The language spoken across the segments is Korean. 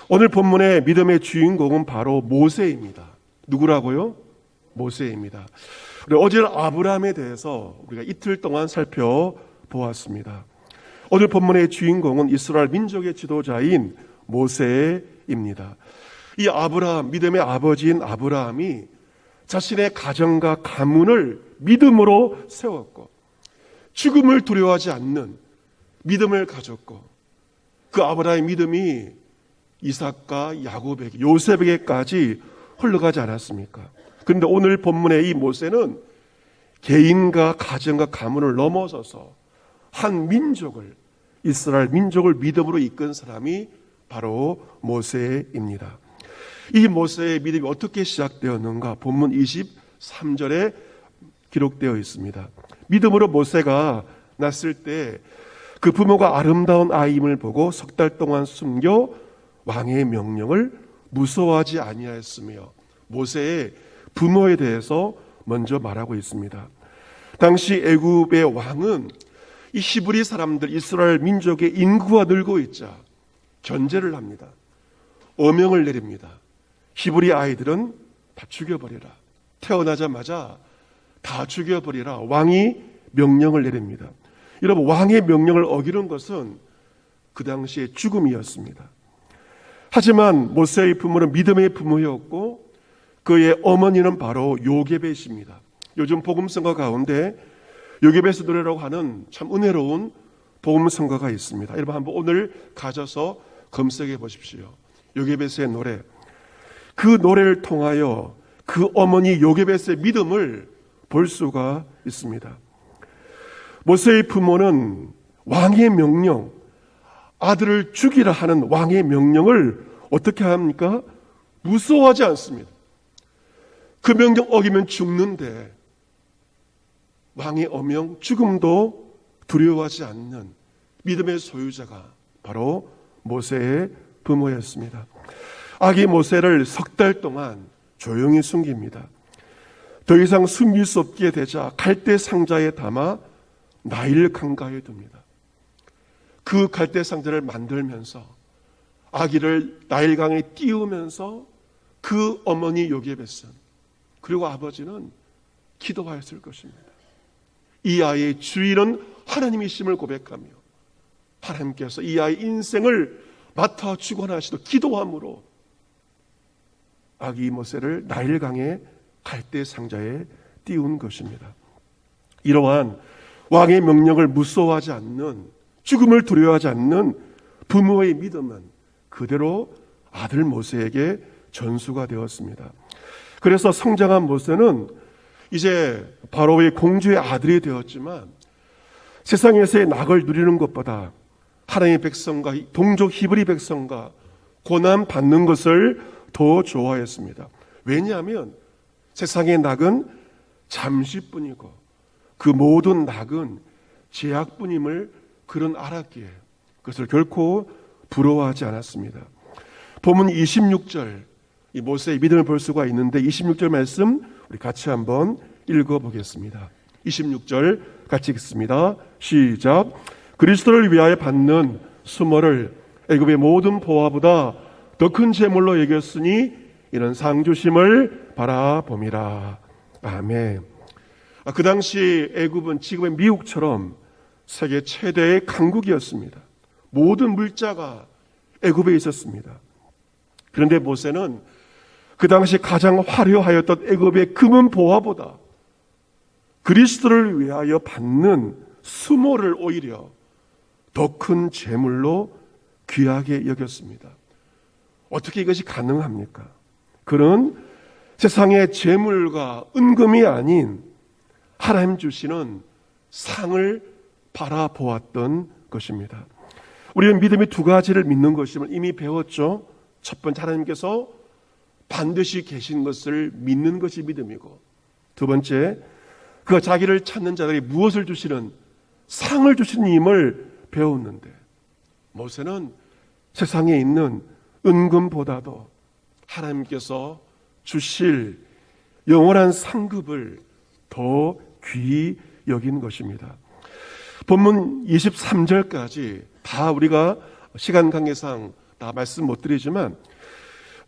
오늘 본문의 믿음의 주인공은 바로 모세입니다. 누구라고요? 모세입니다. 우리 어제 아브라함에 대해서 우리가 이틀 동안 살펴보았습니다. 오늘 본문의 주인공은 이스라엘 민족의 지도자인 모세입니다. 이 아브라함, 믿음의 아버지인 아브라함이 자신의 가정과 가문을 믿음으로 세웠고 죽음을 두려워하지 않는 믿음을 가졌고 그 아브라함의 믿음이 이삭과 야곱에게, 요셉에게까지 흘러가지 않았습니까? 그런데 오늘 본문의 이 모세는 개인과 가정과 가문을 넘어서서 한 민족을, 이스라엘 민족을 믿음으로 이끈 사람이 바로 모세입니다. 이 모세의 믿음이 어떻게 시작되었는가? 본문 23절에 기록되어 있습니다. 믿음으로 모세가 났을 때 그 부모가 아름다운 아이임을 보고 석 달 동안 숨겨 왕의 명령을 무서워하지 아니하였으며, 모세의 부모에 대해서 먼저 말하고 있습니다. 당시 애굽의 왕은 이 히브리 사람들, 이스라엘 민족의 인구가 늘고 있자 견제를 합니다. 어명을 내립니다. 히브리 아이들은 다 죽여버리라. 태어나자마자 다 죽여버리라. 왕이 명령을 내립니다. 여러분, 왕의 명령을 어기는 것은 그 당시의 죽음이었습니다. 하지만 모세의 부모는 믿음의 부모였고 그의 어머니는 바로 요게벳입니다. 요즘 복음성가 가운데 요게벳의 노래라고 하는 참 은혜로운 복음성가가 있습니다. 여러분 한번 오늘 가져서 검색해 보십시오. 요게벳의 노래. 그 노래를 통하여 그 어머니 요게벳의 믿음을 볼 수가 있습니다. 모세의 부모는 왕의 명령, 아들을 죽이라 하는 왕의 명령을 어떻게 합니까? 무서워하지 않습니다. 그 명령 어기면 죽는데 왕의 어명, 죽음도 두려워하지 않는 믿음의 소유자가 바로 모세의 부모였습니다. 아기 모세를 석 달 동안 조용히 숨깁니다. 더 이상 숨길 수 없게 되자 갈대 상자에 담아 나일 강가에 둡니다. 그 갈대 상자를 만들면서 아기를 나일강에 띄우면서 그 어머니 요게벳은, 그리고 아버지는 기도하였을 것입니다. 이 아이의 주인은 하나님이심을 고백하며 하나님께서 이 아이의 인생을 맡아 주관하시도 기도함으로 아기 모세를 나일강의 갈대 상자에 띄운 것입니다. 이러한 왕의 명령을 무서워하지 않는, 죽음을 두려워하지 않는 부모의 믿음은 그대로 아들 모세에게 전수가 되었습니다. 그래서 성장한 모세는 이제 바로의 공주의 아들이 되었지만 세상에서의 낙을 누리는 것보다 하나님의 백성과 동족 히브리 백성과 고난 받는 것을 더 좋아했습니다. 왜냐하면 세상의 낙은 잠시뿐이고 그 모든 낙은 제약뿐임을 그는 알았기에 그것을 결코 부러워하지 않았습니다. 본문 26절, 이 모세의 믿음을 볼 수가 있는데 26절 말씀 우리 같이 한번 읽어보겠습니다. 26절 같이 읽습니다. 시작. 그리스도를 위하여 받는 수모를 애굽의 모든 보화보다 더 큰 재물로 여겼으니 이는 상 주심을 바라봄이라. 아멘. 그 당시 애굽은 지금의 미국처럼 세계 최대의 강국이었습니다. 모든 물자가 애굽에 있었습니다. 그런데 모세는 그 당시 가장 화려하였던 애굽의 금은 보화보다 그리스도를 위하여 받는 수모를 오히려 더 큰 재물로 귀하게 여겼습니다. 어떻게 이것이 가능합니까? 그는 세상의 재물과 은금이 아닌 하나님 주시는 상을 바라보았던 것입니다. 우리는 믿음이 두 가지를 믿는 것임을 이미 배웠죠. 첫 번째, 하나님께서 반드시 계신 것을 믿는 것이 믿음이고, 두 번째, 그가 자기를 찾는 자들이 무엇을 주시는, 상을 주시는 임을 배웠는데, 모세는 세상에 있는 은금보다도 하나님께서 주실 영원한 상급을 더 귀히 여긴 것입니다. 본문 23절까지 다 우리가 시간 관계상 다 말씀 못 드리지만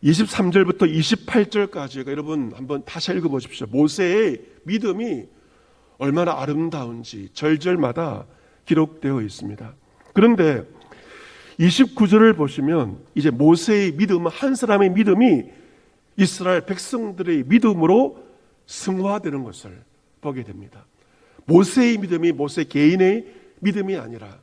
23절부터 28절까지가 여러분 한번 다시 읽어보십시오. 모세의 믿음이 얼마나 아름다운지 절절마다 기록되어 있습니다. 그런데 29절을 보시면 이제 모세의 믿음, 한 사람의 믿음이 이스라엘 백성들의 믿음으로 승화되는 것을 보게 됩니다. 모세의 믿음이 모세 개인의 믿음이 아니라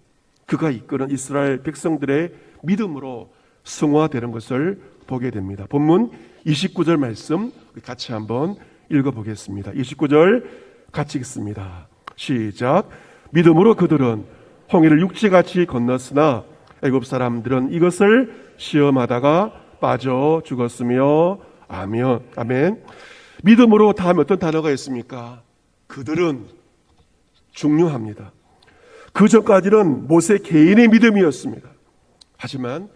그가 이끄는 이스라엘 백성들의 믿음으로 승화되는 것을 보게 됩니다. 본문 29절 말씀 같이 한번 읽어보겠습니다. 29절 같이 읽습니다. 시작. 믿음으로 그들은 홍해를 육지같이 건넜으나 애굽 사람들은 이것을 시험하다가 빠져 죽었으며 아멘. 믿음으로 다음에 어떤 단어가 있습니까? 그들은 중요합니다. 그 전까지는 모세 개인의 믿음이었습니다. 하지만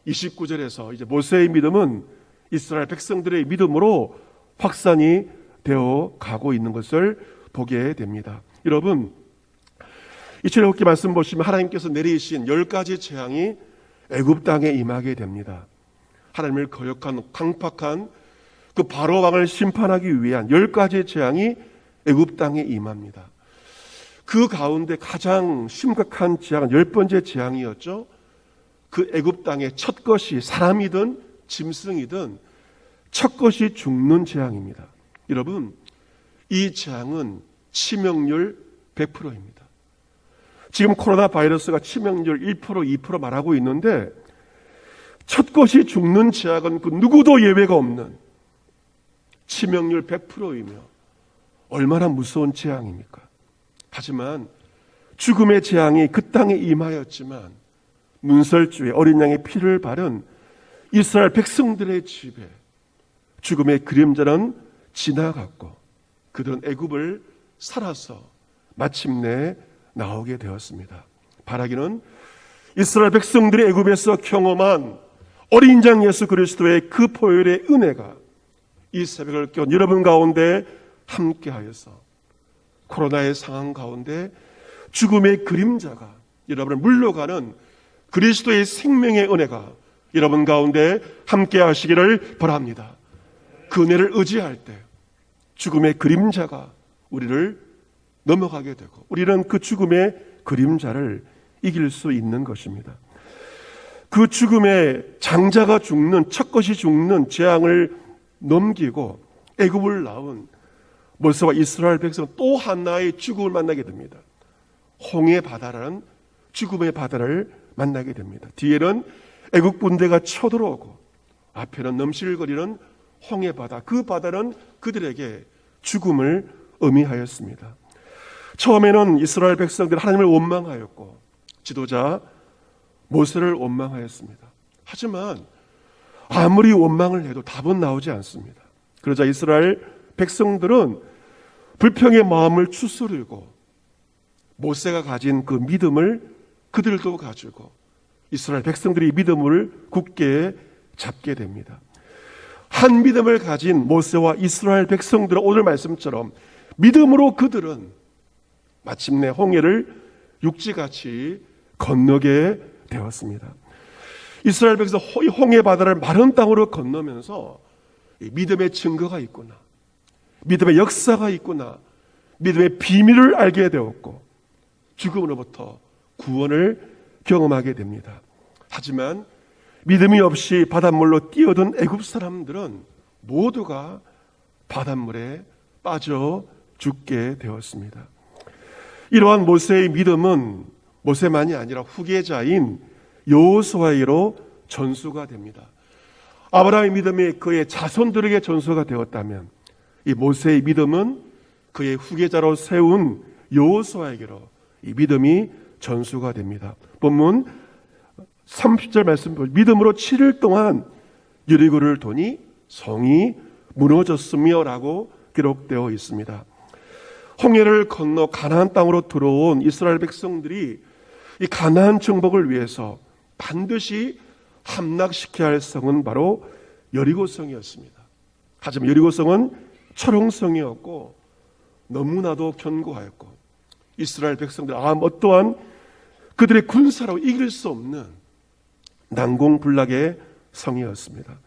29절에서 이제 모세의 믿음은 이스라엘 백성들의 믿음으로 확산이 되어 가고 있는 것을 보게 됩니다. 여러분, 이 출애굽기 말씀 보시면 하나님께서 내리신 10가지 재앙이 애굽 땅에 임하게 됩니다. 하나님을 거역한 강팍한 그 바로 왕을 심판하기 위한 10가지 재앙이 애굽 땅에 임합니다. 그 가운데 가장 심각한 재앙은 10번째 재앙이었죠. 그 애굽 땅의 첫 것이 사람이든 짐승이든 첫 것이 죽는 재앙입니다. 여러분, 이 재앙은 치명률 100%입니다. 지금 코로나 바이러스가 치명률 1%, 2% 말하고 있는데 첫 것이 죽는 재앙은 그 누구도 예외가 없는 치명률 100%이며 얼마나 무서운 재앙입니까? 하지만 죽음의 재앙이 그 땅에 임하였지만 문설주에 어린 양의 피를 바른 이스라엘 백성들의 집에 죽음의 그림자는 지나갔고 그들은 애굽을 살아서 마침내 나오게 되었습니다. 바라기는 이스라엘 백성들이 애굽에서 경험한 어린 양 예수 그리스도의 그 보혈의 은혜가 이 새벽을 깨운 여러분 가운데 함께하여서 코로나의 상황 가운데 죽음의 그림자가 여러분을 물러가는 그리스도의 생명의 은혜가 여러분 가운데 함께하시기를 바랍니다. 그 은혜를 의지할 때 죽음의 그림자가 우리를 넘어가게 되고 우리는 그 죽음의 그림자를 이길 수 있는 것입니다. 그 죽음의 장자가 죽는 첫 것이 죽는 재앙을 넘기고 애굽을 나온 모세와 이스라엘 백성은 또 하나의 죽음을 만나게 됩니다. 홍해 바다라는 죽음의 바다를 만나게 됩니다. 뒤에는 애국 군대가 쳐들어오고 앞에는 넘실거리는 홍해 바다. 그 바다는 그들에게 죽음을 의미하였습니다. 처음에는 이스라엘 백성들은 하나님을 원망하였고 지도자 모세를 원망하였습니다. 하지만 아무리 원망을 해도 답은 나오지 않습니다. 그러자 이스라엘 백성들은 불평의 마음을 추스르고 모세가 가진 그 믿음을 그들도 가지고 이스라엘 백성들이 믿음을 굳게 잡게 됩니다. 한 믿음을 가진 모세와 이스라엘 백성들은 오늘 말씀처럼 믿음으로 그들은 마침내 홍해를 육지같이 건너게 되었습니다. 이스라엘 백성 홍해 바다를 마른 땅으로 건너면서 믿음의 증거가 있구나, 믿음의 역사가 있구나, 믿음의 비밀을 알게 되었고 죽음으로부터 구원을 경험하게 됩니다. 하지만 믿음이 없이 바닷물로 뛰어든 애굽 사람들은 모두가 바닷물에 빠져 죽게 되었습니다. 이러한 모세의 믿음은 모세만이 아니라 후계자인 여호수아에게로 전수가 됩니다. 아브라함의 믿음이 그의 자손들에게 전수가 되었다면 이 모세의 믿음은 그의 후계자로 세운 여호수아에게로 이 믿음이 전수가 됩니다. 본문 30절 말씀 보시면 믿음으로 7일 동안 여리고를 도니 성이 무너졌으며 라고 기록되어 있습니다. 홍해를 건너 가나안 땅으로 들어온 이스라엘 백성들이 이 가나안 정복을 위해서 반드시 함락시켜야 할 성은 바로 여리고성이었습니다. 하지만 여리고성은 철옹성이었고 너무나도 견고하였고 이스라엘 백성들 어떠한 그들의 군사로 이길 수 없는 난공불락의 성이었습니다.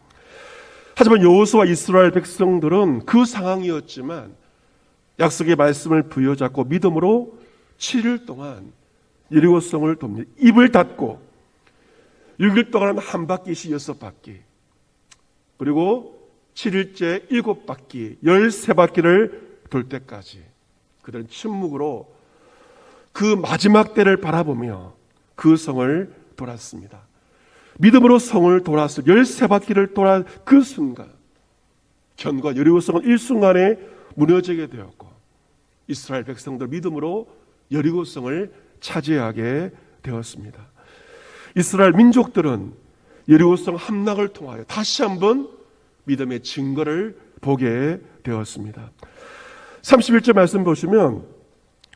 하지만 여호수아와 이스라엘 백성들은 그 상황이었지만 약속의 말씀을 부여잡고 믿음으로 7일 동안 여리고성을 돕니다. 입을 닫고 6일 동안 한 바퀴씩 6바퀴, 그리고 7일째 7바퀴, 13바퀴를 돌 때까지 그들은 침묵으로 그 마지막 때를 바라보며 그 성을 돌았습니다. 믿음으로 성을 돌았을 13바퀴를 돌아 그 순간 견고한 여리고성은 일순간에 무너지게 되었고 이스라엘 백성들 믿음으로 여리고성을 차지하게 되었습니다. 이스라엘 민족들은 여리고성 함락을 통하여 다시 한번 믿음의 증거를 보게 되었습니다. 31절 말씀 보시면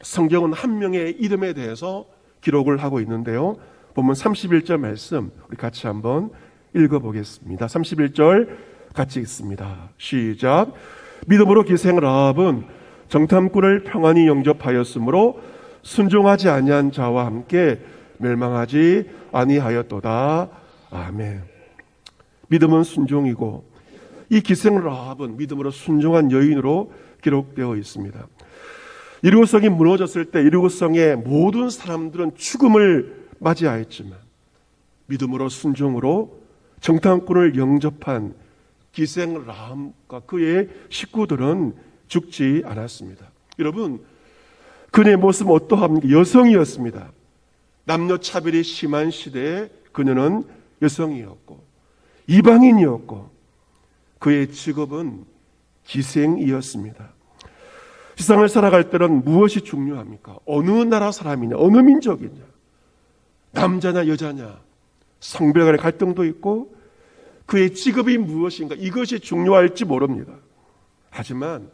성경은 한 명의 이름에 대해서 기록을 하고 있는데요. 보면 31절 말씀 우리 같이 한번 읽어보겠습니다. 31절 같이 읽습니다. 시작. 믿음으로 기생 라합은 정탐꾼을 평안히 영접하였으므로 순종하지 아니한 자와 함께 멸망하지 아니하였도다. 아멘. 믿음은 순종이고 이 기생 라합은 믿음으로 순종한 여인으로 기록되어 있습니다. 여리고성이 무너졌을 때 여리고성의 모든 사람들은 죽음을 맞이하였지만 믿음으로 순종으로 정탐꾼을 영접한 기생 라합과 그의 식구들은 죽지 않았습니다. 여러분, 그녀의 모습은 어떠합니까? 여성이었습니다. 남녀 차별이 심한 시대에 그녀는 여성이었고 이방인이었고 그의 직업은 기생이었습니다. 세상을 살아갈 때는 무엇이 중요합니까? 어느 나라 사람이냐, 어느 민족이냐, 남자냐 여자냐, 성별 간의 갈등도 있고 그의 직업이 무엇인가, 이것이 중요할지 모릅니다. 하지만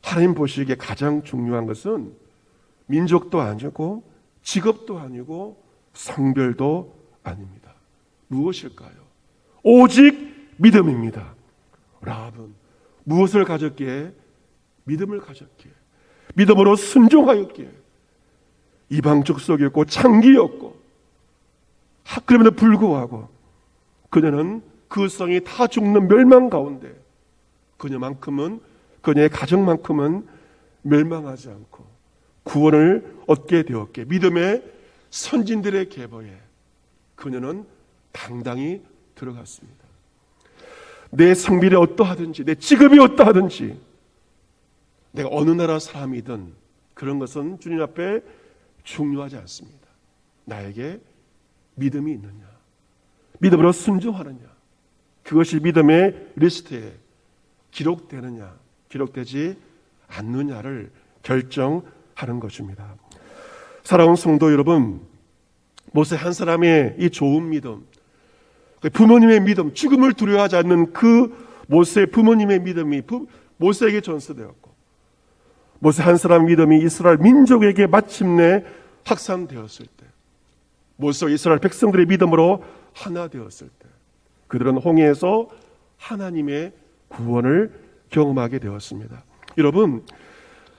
하나님 보시기에 가장 중요한 것은 민족도 아니고 직업도 아니고 성별도 아닙니다. 무엇일까요? 오직 믿음입니다. 라합은 무엇을 가졌기에? 믿음을 가졌기에, 믿음으로 순종하였기에, 이방 족속이었고 창기였고, 그럼에도 불구하고 그녀는 그 성이 다 죽는 멸망 가운데 그녀만큼은, 그녀의 가정만큼은 멸망하지 않고 구원을 얻게 되었기에 믿음의 선진들의 계보에 그녀는 당당히 들어갔습니다. 내 성별이 어떠하든지, 내 직업이 어떠하든지, 내가 어느 나라 사람이든 그런 것은 주님 앞에 중요하지 않습니다. 나에게 믿음이 있느냐, 믿음으로 순종하느냐, 그것이 믿음의 리스트에 기록되느냐, 기록되지 않느냐를 결정하는 것입니다. 사랑하는 성도 여러분, 모세 한 사람의 이 좋은 믿음, 부모님의 믿음, 죽음을 두려워하지 않는 그 모세 부모님의 믿음이 모세에게 전수되었고, 모세 한 사람 믿음이 이스라엘 민족에게 마침내 확산되었을 때, 모세와 이스라엘 백성들의 믿음으로 하나 되었을 때, 그들은 홍해에서 하나님의 구원을 경험하게 되었습니다. 여러분,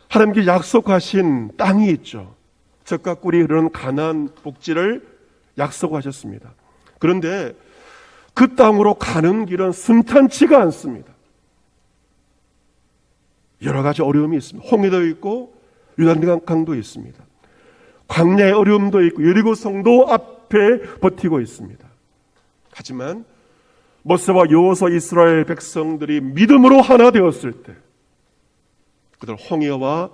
하나님께 약속하신 땅이 있죠. 젖과 꿀이 흐르는 가나안 복지를 약속하셨습니다. 그런데 그 땅으로 가는 길은 순탄치가 않습니다. 여러 가지 어려움이 있습니다. 홍해도 있고 요단강도 있습니다. 광야의 어려움도 있고 여리고성도 앞에 버티고 있습니다. 하지만 모세와 여호수아 이스라엘 백성들이 믿음으로 하나 되었을 때 그들 홍해와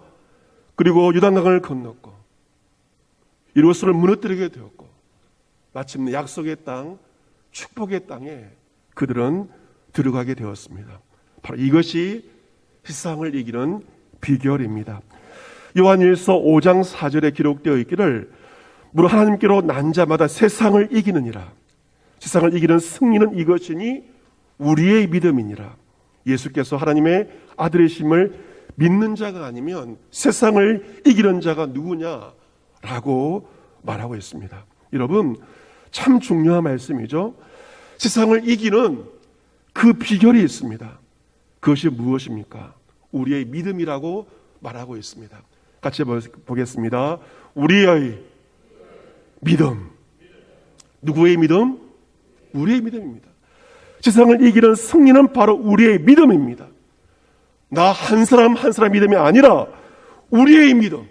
그리고 요단강을 건넜고 여리고성을 무너뜨리게 되었고 마침내 약속의 땅, 축복의 땅에 그들은 들어가게 되었습니다. 바로 이것이 세상을 이기는 비결입니다. 요한일서 5장 4절에 기록되어 있기를 무릇 하나님께로 난 자마다 세상을 이기느니라. 세상을 이기는 승리는 이것이니 우리의 믿음이니라. 예수께서 하나님의 아들이심을 믿는 자가 아니면 세상을 이기는 자가 누구냐라고 말하고 있습니다. 여러분, 참 중요한 말씀이죠. 세상을 이기는 그 비결이 있습니다. 그것이 무엇입니까? 우리의 믿음이라고 말하고 있습니다. 같이 보겠습니다. 우리의 믿음. 누구의 믿음? 우리의 믿음입니다. 세상을 이기는 승리는 바로 우리의 믿음입니다. 나 한 사람 한 사람 믿음이 아니라 우리의 믿음,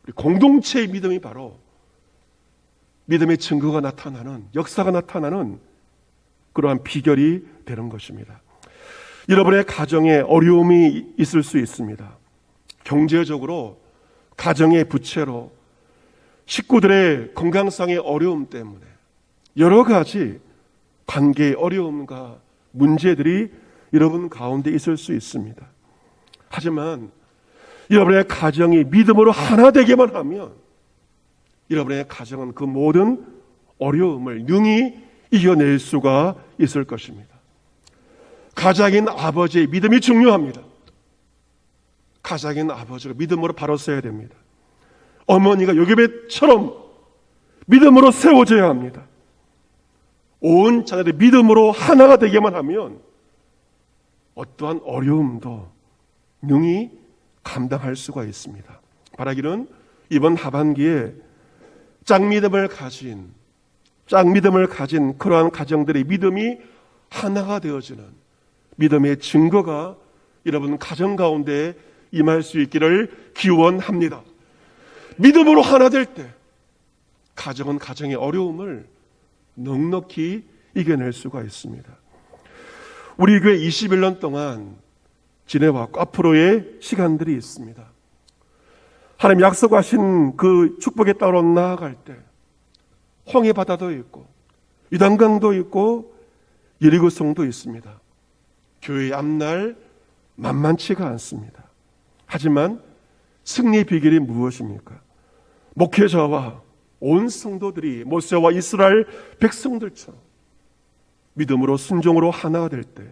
우리 공동체의 믿음이 바로 믿음의 증거가 나타나는, 역사가 나타나는 그러한 비결이 되는 것입니다. 여러분의 가정에 어려움이 있을 수 있습니다. 경제적으로, 가정의 부채로, 식구들의 건강상의 어려움 때문에 여러 가지 관계의 어려움과 문제들이 여러분 가운데 있을 수 있습니다. 하지만 여러분의 가정이 믿음으로 하나 되게만 하면 여러분의 가정은 그 모든 어려움을 능히 이겨낼 수가 있을 것입니다. 가장인 아버지의 믿음이 중요합니다. 가장인 아버지가 믿음으로 바로 서야 됩니다. 어머니가 요괴배처럼 믿음으로 세워져야 합니다. 온 자녀들이 믿음으로 하나가 되게만 하면 어떠한 어려움도 능히 감당할 수가 있습니다. 바라기는 이번 하반기에 짝믿음을 가진 그러한 가정들의 믿음이 하나가 되어지는 믿음의 증거가 여러분 가정 가운데 임할 수 있기를 기원합니다. 믿음으로 하나 될 때 가정은 가정의 어려움을 넉넉히 이겨낼 수가 있습니다. 우리 교회 21년 동안 지내왔고 앞으로의 시간들이 있습니다. 하나님 약속하신 그 축복의 땅으로 나아갈 때 홍해 바다도 있고 유단강도 있고 여리고성도 있습니다. 교회의 앞날 만만치가 않습니다. 하지만 승리의 비결이 무엇입니까? 목회자와 온 성도들이 모세와 이스라엘 백성들처럼 믿음으로 순종으로 하나가 될 때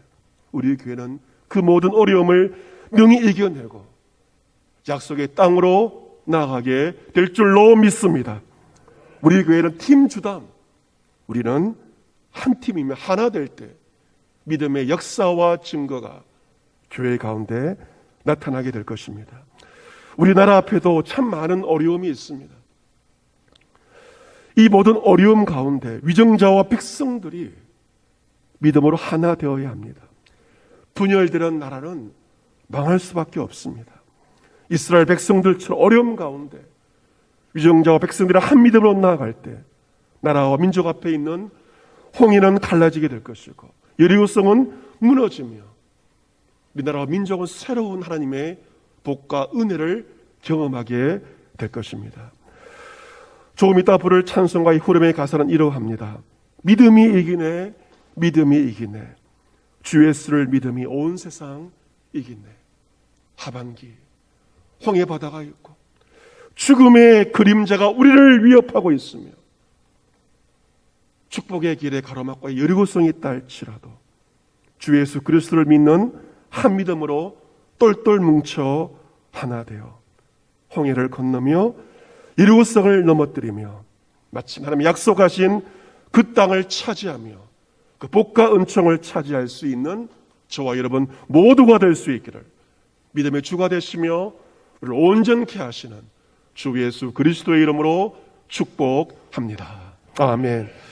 우리 교회는 그 모든 어려움을 능히 이겨내고 약속의 땅으로 나아가게 될 줄로 믿습니다. 우리 교회는 팀 주당, 우리는 한 팀이며 하나 될 때 믿음의 역사와 증거가 교회 가운데 나타나게 될 것입니다. 우리나라 앞에도 참 많은 어려움이 있습니다. 이 모든 어려움 가운데 위정자와 백성들이 믿음으로 하나 되어야 합니다. 분열되는 나라는 망할 수밖에 없습니다. 이스라엘 백성들처럼 어려움 가운데 위정자와 백성들이 한 믿음으로 나아갈 때 나라와 민족 앞에 있는 홍해는 갈라지게 될 것이고 여리고성은 무너지며 우리나라와 민족은 새로운 하나님의 복과 은혜를 경험하게 될 것입니다. 조금 이따 부를 찬송가의 후렴의 가사는 이러합니다. 믿음이 이기네, 믿음이 이기네. 주 예수를 믿음이 온 세상 이기네. 하반기 홍해 바다가 있고 죽음의 그림자가 우리를 위협하고 있으며 축복의 길에 가로막고 여리고성이 있다 할지라도 주 예수 그리스도를 믿는 한 믿음으로 똘똘 뭉쳐 하나 되어 홍해를 건너며 여리고성을 넘어뜨리며 마침 하나님 약속하신 그 땅을 차지하며 그 복과 은총을 차지할 수 있는 저와 여러분 모두가 될 수 있기를 믿음의 주가 되시며 우리를 온전케 하시는 주 예수 그리스도의 이름으로 축복합니다. 아멘.